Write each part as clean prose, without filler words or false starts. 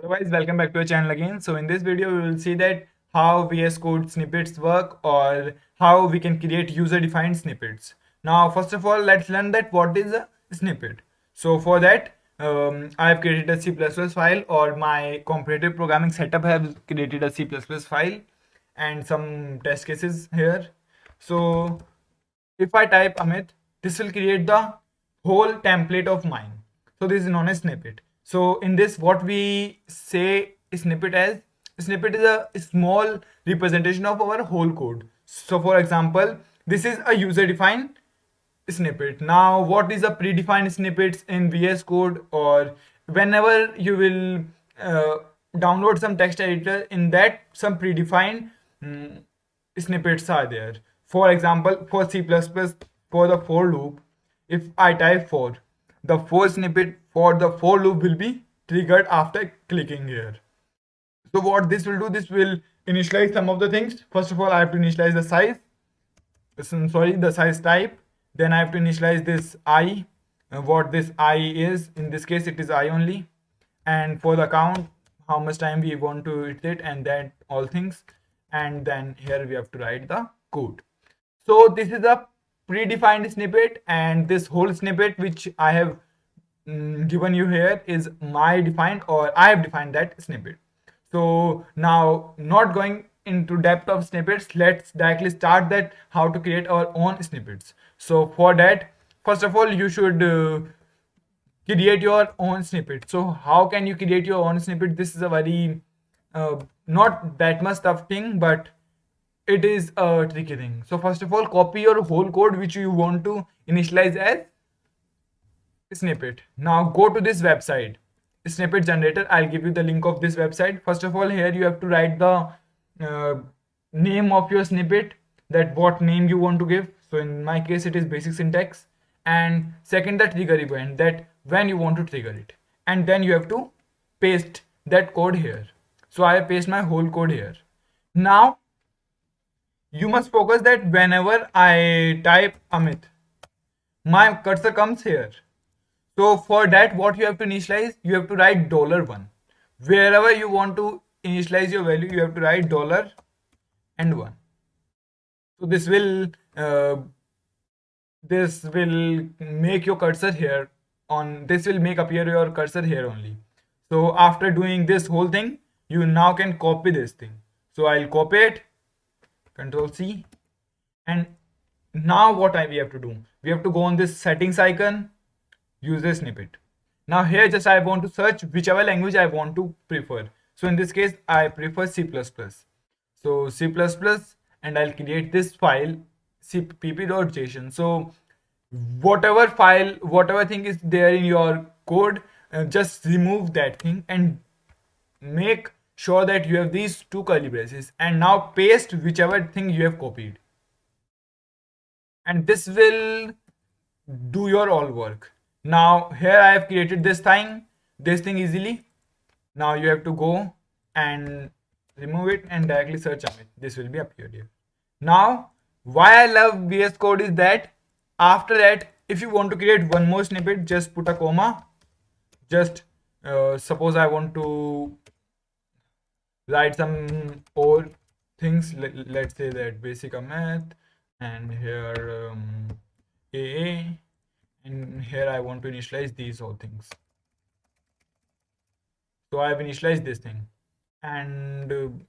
Hello guys, welcome back to our channel again. So in this video we will see that how VS Code snippets work or how we can create user defined snippets. Now first of all let's learn that what is a snippet. So for that I have created a C++ file, or my comparative programming setup has created a C++ file and some test cases here. So if I type Amit, this will create the whole template of mine. So this is known as snippet. So in this, what we say snippet is a small representation of our whole code. So for example, this is a user defined snippet. Now what is a predefined snippets in VS Code, or whenever you will uh, download some text editor, in that some predefined snippets are there. For example, for C++, for the for loop, if I type for, the for snippet for the for loop will be triggered after clicking here. So what this will do, this will initialize some of the things. First of all, I have to initialize the size, the size type. Then I have to initialize this I, what this I is. In this case it is I only. And for the count, how much time we want to iterate, and that all things. And then here we have to write the code. So this is a predefined snippet, and this whole snippet which I have given you here is my defined, or I have defined that snippet. So now, not going into depth of snippets, let's directly start that how to create our own snippets. So for that, first of all, you should create your own snippet. So how can you create your own snippet? This is a very not that much tough thing, but it is a tricky thing. So first of all, copy your whole code which you want to initialize as snippet. Now go to this website, snippet generator. I'll give you the link of this website. First of all, here you have to write the uh, name of your snippet, that what name you want to give. So in my case it is basic syntax. And second, the trigger event, that when you want to trigger it. And then you have to paste that code here. So I have pasted my whole code here. Now you must focus that whenever I type Amit, my cursor comes here. So for that, what you have to initialize, you have to write $1. Wherever you want to initialize your value, you have to write dollar and one. So this will make your cursor here on, this will make appear your cursor here only. So after doing this whole thing, you now can copy this thing. So I'll copy it, Control C, and now what we have to do, we have to go on this settings icon, use a snippet. Now here just I want to search whichever language I want to prefer. So in this case I prefer C++. So C++, and I'll create this file cpp.json. So whatever file, whatever thing is there in your code, just remove that thing and make sure that you have these two curly braces, and now paste whichever thing you have copied, and this will do your all work. Now here I have created this thing easily. Now you have to go and remove it and directly search on it. This will be appeared here. Now why I love VS Code is that after that, if you want to create one more snippet, just put a comma. Just suppose I want to write some old things. Let's say that basic math, and here AA, and here I want to initialize these all things. So I have initialized this thing, and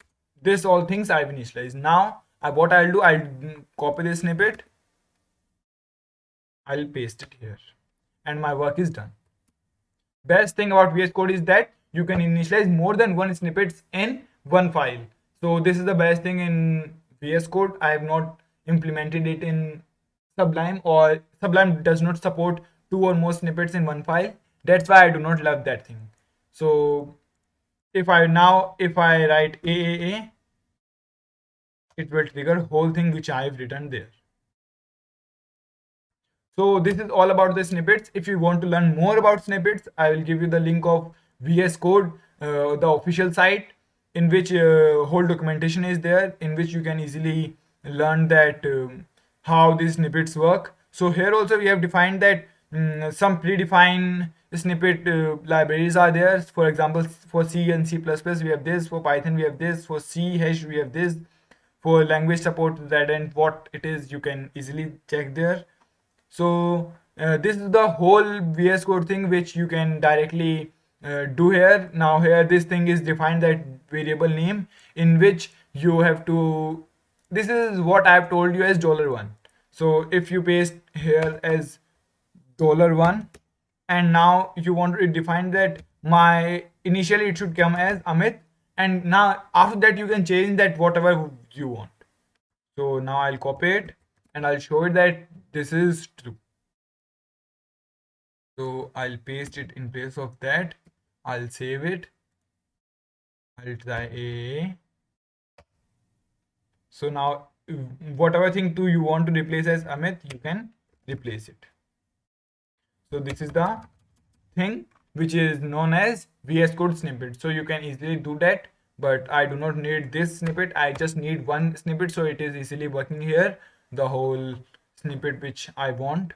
this all things I've initialized. Now what I'll do, I'll copy this snippet, I'll paste it here, and my work is done. Best thing about VS Code is that you can initialize more than one snippets in one file. So this is the best thing in VS Code. I have not implemented it in Sublime, or Sublime does not support two or more snippets in one file. That's why I do not love that thing. So if I write AAA, it will trigger whole thing which I have written there. So this is all about the snippets. If you want to learn more about snippets, I will give you the link of VS Code, the official site, in which whole documentation is there, in which you can easily learn that how these snippets work. So here also we have defined that some predefined snippet libraries are there. For example, for C and C++ we have this, for Python we have this, for C hash we have this, for language support that and what it is you can easily check there. So this is the whole VS Code thing which you can directly do here. Now here this thing is defined, that variable name in which you have to, this is what I have told you as $1. So if you paste here as $1, and now you want to define that my initially it should come as Amit, and now after that you can change that whatever you want. So now I'll copy it and I'll show it that this is true. So I'll paste it in place of that. I'll save it. I'll try a. So now whatever thing to you want to replace as Amit, you can replace it. So this is the thing which is known as VS Code snippet. So you can easily do that, but I do not need this snippet. I just need one snippet, so it is easily working here, the whole snippet which I want.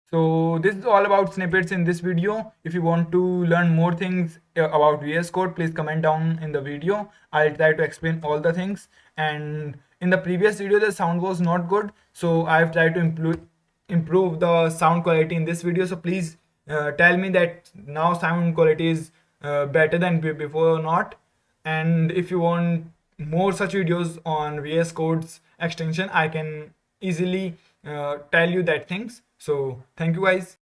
So this is all about snippets in this video. If you want to learn more things about VS Code, please comment down in the video. I'll try to explain all the things. And in the previous video, the sound was not good, so I've tried to improve the sound quality in this video. So please tell me that now sound quality is better than before or not. And if you want more such videos on VS Code's extension, I can easily tell you that things. So thank you guys.